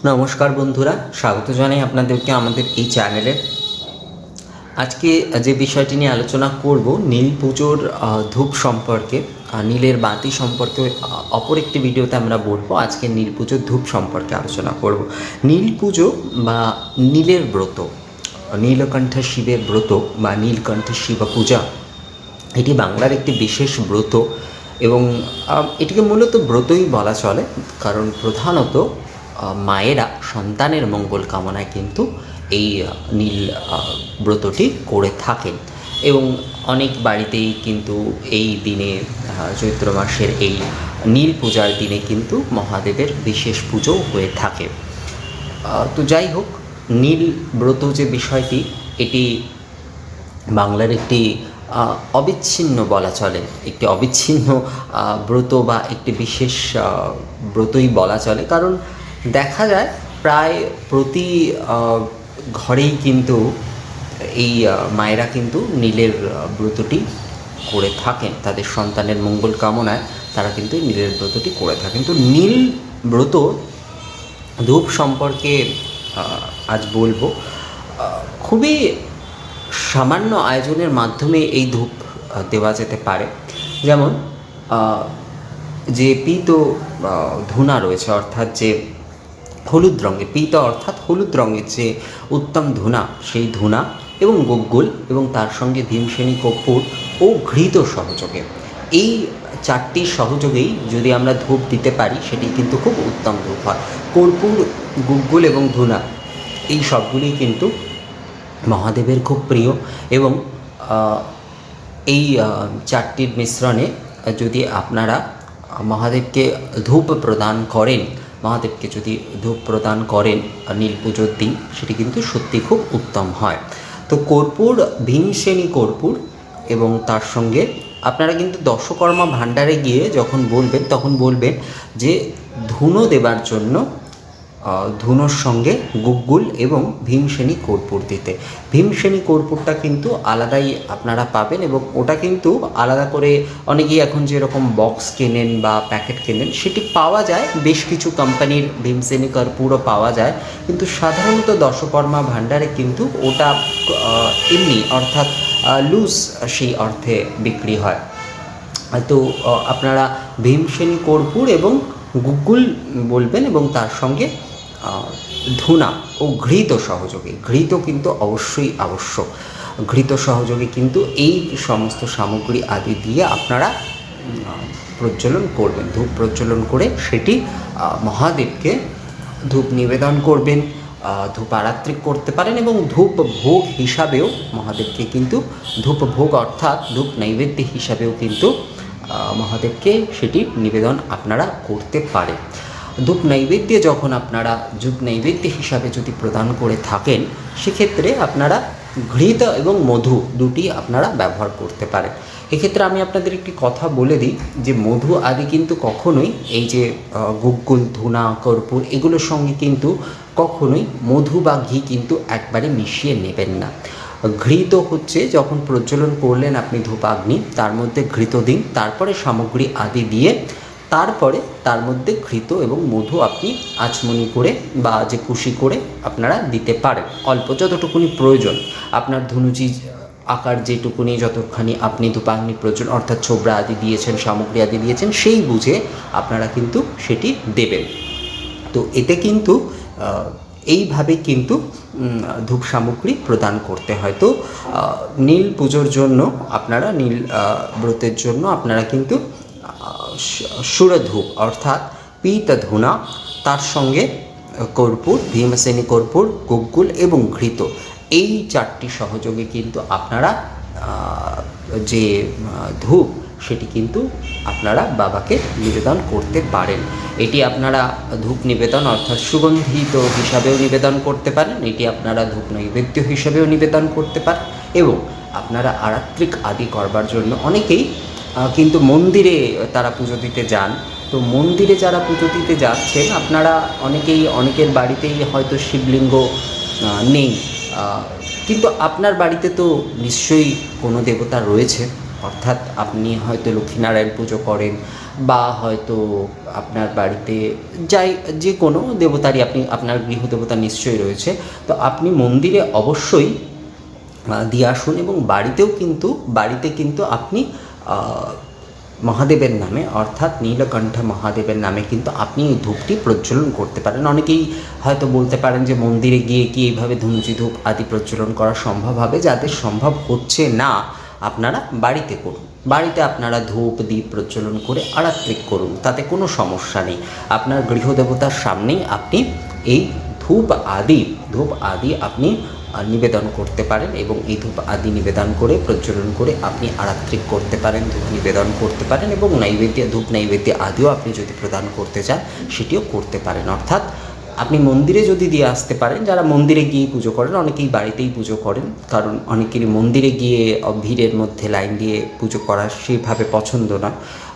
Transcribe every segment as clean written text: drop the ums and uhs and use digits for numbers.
নমস্কার বন্ধুরা, স্বাগত জানাই আপনাদেরকে আমাদের এই চ্যানেলে। আজকে যে বিষয়টি নিয়ে আলোচনা করব নীল পুজোর ধূপ সম্পর্কে, নীলের বাতি সম্পর্কে অপর একটি ভিডিওতে আমরা বলবো। আজকে নীল পুজোর ধূপ সম্পর্কে আলোচনা করব। নীল পুজো বা নীলের ব্রত, নীলকণ্ঠ শিবের ব্রত বা নীলকণ্ঠ শিব পূজা, এটি বাংলার একটি বিশেষ ব্রত এবং এটিকে মূলত ব্রতই বলা চলে, কারণ প্রধানত মায়েরা সন্তানের মঙ্গল কামনায় কিন্তু এই নীল ব্রতটি করে থাকেন এবং অনেক বাড়িতেই কিন্তু এই দিনে চৈত্র মাসের এই নীল পূজার দিনে কিন্তু মহাদেবের বিশেষ পুজো হয়ে থাকে। তো যাই হোক, নীল ব্রত যে বিষয়টি, এটি বাংলার একটি অবিচ্ছিন্ন বলা চলে, একটি অবিচ্ছিন্ন ব্রত বা একটি বিশেষ ব্রতই বলা চলে। কারণ দেখা যায় প্রায় প্রতি ঘরেই কিন্তু এই মায়েরা কিন্তু নীলের ব্রতটি করে থাকেন, তাদের সন্তানের মঙ্গল কামনায় তারা কিন্তু এই নীলের ব্রতটি করে থাকেন। তো নীল ব্রত ধূপ সম্পর্কে আজ বলবো। খুবই সামান্য আয়োজনের মাধ্যমে এই ধূপ দেওয়া যেতে পারে। যেমন যে পীত ধূনা রয়েছে, অর্থাৎ যে হলুদ রঙের পীত অর্থাৎ হলুদ রঙের যে উত্তম ধূনা, সেই ধূনা এবং গুগ্গুল এবং তার সঙ্গে ভীমসেনী কর্পূর ও ঘৃত সহযোগে, এই চারটি সহযোগেই যদি আমরা ধূপ দিতে পারি সেটি কিন্তু খুব উত্তম ধূপ হয়। কর্পূর, গুগ্গুল এবং ধূনা এই সবগুলি কিন্তু মহাদেবের খুব প্রিয় এবং এই চারটির মিশ্রণে যদি আপনারা মহাদেবকে ধূপ প্রদান করেন, মহাদেবকে যদি ধূপ প্রদান করেন নীল পুজোর দিন, সেটি কিন্তু সত্যি খুব উত্তম হয়। তো কর্পূর, ভীমসেনী কর্পূর এবং তার সঙ্গে আপনারা কিন্তু দশকর্মা ভাণ্ডারে গিয়ে যখন বলবেন, তখন বলবেন যে ধুনো দেবার জন্য ধুনোর সঙ্গে গুগ্গুল এবং ভীমসেনী কর্পূর দিতে। ভীমসেনী কর্পূরটা কিন্তু আলাদাই আপনারা পাবেন এবং ওটা কিন্তু আলাদা করে অনেকেই এখন যেরকম বক্স কেনেন বা প্যাকেট কেনেন, সেটি পাওয়া যায়, বেশ কিছু কোম্পানির ভীমসেনী কর্পূরও পাওয়া যায়, কিন্তু সাধারণত দশকর্মা ভাণ্ডারে কিন্তু ওটা এমনি অর্থাৎ লুজ সেই অর্থে বিক্রি হয়। তো আপনারা ভীমসেনী কর্পূর এবং গুগ্গুল বলবেন এবং তার সঙ্গে ধূনা ও ঘৃত সহযোগে, ঘৃত কিন্তু অবশ্যই আবশ্যক, ঘৃত সহযোগে কিন্তু এই সমস্ত সামগ্রী আদি দিয়ে আপনারা প্রজ্বলন করবেন, ধূপ প্রজ্বলন করে সেটি মহাদেবকে ধূপ নিবেদন করবেন। ধূপ আরাত্রিক করতে পারেন এবং ধূপ ভোগ হিসাবেও মহাদেবকে কিন্তু ধূপ ভোগ অর্থাৎ ধূপ নৈবেদ্য হিসাবেও কিন্তু মহাদেবকে সেটি নিবেদন আপনারা করতে পারেন। ধূপ নৈবেদ্যে যখন আপনারা ধূপ নৈবেদ্য হিসাবে যদি প্রদান করে থাকেন, সেক্ষেত্রে আপনারা ঘৃত এবং মধু দুটি আপনারা ব্যবহার করতে পারেন। এক্ষেত্রে আমি আপনাদের একটি কথা বলে দিই যে মধু আদি কিন্তু কখনোই, এই যে গুগ্গুল, ধূনা, কর্পূর এগুলোর সঙ্গে কিন্তু কখনোই মধু বা ঘি কিন্তু একবারে মিশিয়ে নেবেন না। ঘৃত হচ্ছে যখন প্রজ্বলন করলেন আপনি ধূপাগ্নি, তার মধ্যে ঘৃত দিন, তারপরে সামগ্রী আদি দিয়ে তারপরে তার মধ্যে ঘৃত এবং মধু আপনি আচমনি করে বা যে কুশি করে আপনারা দিতে পারেন। অল্প যতটুকুনি প্রয়োজন, আপনার ধনুচি আকার যেটুকুনি যতখানি আপনি ধূপাগ্নি প্রয়োজন, অর্থাৎ ছোবড়া আদি দিয়েছেন, সামগ্রী আদি দিয়েছেন, সেই বুঝে আপনারা কিন্তু সেটি দেবেন। তো এতে কিন্তু এইভাবে কিন্তু ধূপ সামগ্রী প্রদান করতে হয়। তো নীল পুজোর জন্য আপনারা, নীল ব্রতের জন্য আপনারা কিন্তু সুরধূপ অর্থাৎ পীত ধূনা, তার সঙ্গে কর্পূর, ভীমসেনী কর্পূর, গুগ্গুল এবং ঘৃত, এই চারটি সহযোগে কিন্তু আপনারা যে ধূপ সেটি কিন্তু আপনারা বাবাকে নিবেদন করতে পারেন। এটি আপনারা ধূপ নিবেদন অর্থাৎ সুগন্ধিত হিসাবেও নিবেদন করতে পারেন, এটি আপনারা ধূপ নৈবেদ্য হিসাবেও নিবেদন করতে পারেন এবং আপনারা আরাত্রিক আদি করবার জন্য অনেকেই কিন্তু মন্দিরে তারা পুজো দিতে যান। তো মন্দিরে যারা পুজো দিতে যাচ্ছেন, আপনারা অনেকেই, অনেকের বাড়িতেই হয়তো শিবলিঙ্গ নেই, কিন্তু আপনার বাড়িতে তো নিশ্চয়ই কোনো দেবতা রয়েছে, অর্থাৎ আপনি হয়তো লক্ষ্মীনারায়ণ পুজো করেন বা হয়তো আপনার বাড়িতে যাই যে কোনো দেবতারই আপনি আপনার গৃহদেবতা নিশ্চয়ই রয়েছে, তো আপনি মন্দিরে অবশ্যই দিয়ে আসুন। এবং বাড়িতে কিন্তু আপনি মহাদেবের নামে অর্থাৎ নীলকণ্ঠ মহাদেবের নামে কিন্তু আপনি এই ধূপটি প্রজ্বলন করতে পারেন। অনেকেই হয়তো বলতে পারেন যে মন্দিরে গিয়ে কি এইভাবে ধুনুচি ধূপ আদি প্রজ্বলন করা সম্ভব হবে? যাদের সম্ভব হচ্ছে না, আপনারা বাড়িতে করুন। বাড়িতে আপনারা ধূপ দ্বীপ প্রজ্বলন করে আরাত্রিক করুন, তাতে কোনো সমস্যা নেই। আপনার গৃহদেবতার সামনেই আপনি এই ধূপ আদি আপনি নিবেদন করতে পারেন এবং এই ধূপ আদি নিবেদন করে প্রজ্বলন করে আপনি আরাত্রিক করতে পারেন, ধূপ নিবেদন করতে পারেন এবং ধূপ নৈবেদ্য আদিও আপনি যদি প্রদান করতে চান সেটিও করতে পারেন। অর্থাৎ আপনি মন্দিরে যদি দিয়ে আসতে পারেন, যারা মন্দিরে গিয়েই পুজো করেন, অনেকেই বাড়িতেই পুজো করেন, কারণ অনেকেরই মন্দিরে গিয়ে ভিড়ের মধ্যে লাইন দিয়ে পুজো করা সেভাবে পছন্দ না।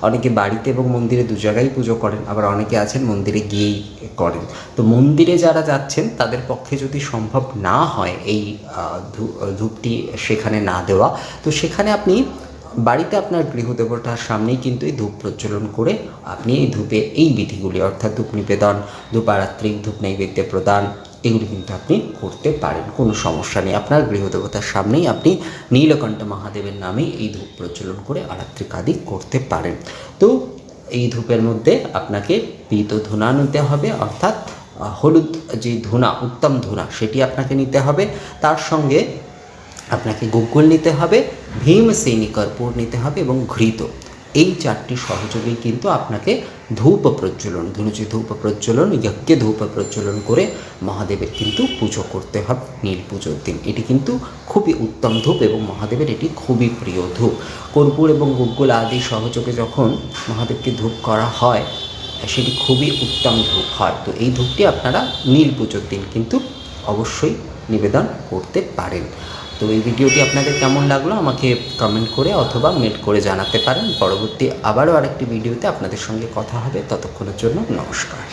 অনেকে বাড়িতে এবং মন্দিরে দু জায়গায় পুজো করেন, আবার অনেকে আছেন মন্দিরে গিয়েই করেন। তো মন্দিরে যারা যাচ্ছেন তাদের পক্ষে যদি সম্ভব না হয় এই ধূপটি সেখানে না দেওয়া, তো সেখানে আপনি বাড়িতে আপনার গৃহদেবতার সামনেই কিন্তু এই ধূপ প্রজ্বলন করে আপনি এই ধূপের এই বিধিগুলি অর্থাৎ ধূপ নিবেদন, ধূপ আরাত্রিক, ধূপ নৈবেদ্য প্রদান এগুলি কিন্তু আপনি করতে পারেন, কোনো সমস্যা নেই। আপনার গৃহদেবতার সামনেই আপনি নীলকণ্ঠ মহাদেবের নামে এই ধূপ প্রজ্বলন করে আরাত্রিক আদি করতে পারেন। তো এই ধূপের মধ্যে আপনাকে পীত ধুনা নিতে হবে, অর্থাৎ হলুদ যে ধুনা, উত্তম ধুনা, সেটি আপনাকে নিতে হবে। তার সঙ্গে আপনাকে গুগ্গল নিতে হবে, ভীমসেনী কর্পূর নিতে হবে এবং ঘৃত। এই চারটি সহযোগেই কিন্তু আপনাকে ধূপ প্রজ্বলন, ধুনুচি ধূপ প্রজ্বলন, যজ্ঞে ধূপ প্রজ্বলন করে মহাদেবের কিন্তু পুজো করতে হবে নীল পুজোর দিন। এটি কিন্তু খুবই উত্তম ধূপ এবং মহাদেবের এটি খুবই প্রিয় ধূপ। কর্পূর এবং গুগ্গল আদি সহযোগে যখন মহাদেবকে ধূপ করা হয় সেটি খুবই উত্তম ধূপ হয়। তো এই ধূপটি আপনারা নীল পুজোর দিন কিন্তু অবশ্যই নিবেদন করতে পারেন। তো এই ভিডিওটি আপনাদের কেমন লাগলো আমাকে কমেন্ট করে অথবা মেল করে জানাতে পারেন। পরবর্তী আবারও আরেকটি ভিডিওতে আপনাদের সঙ্গে কথা হবে। ততক্ষণের জন্য নমস্কার।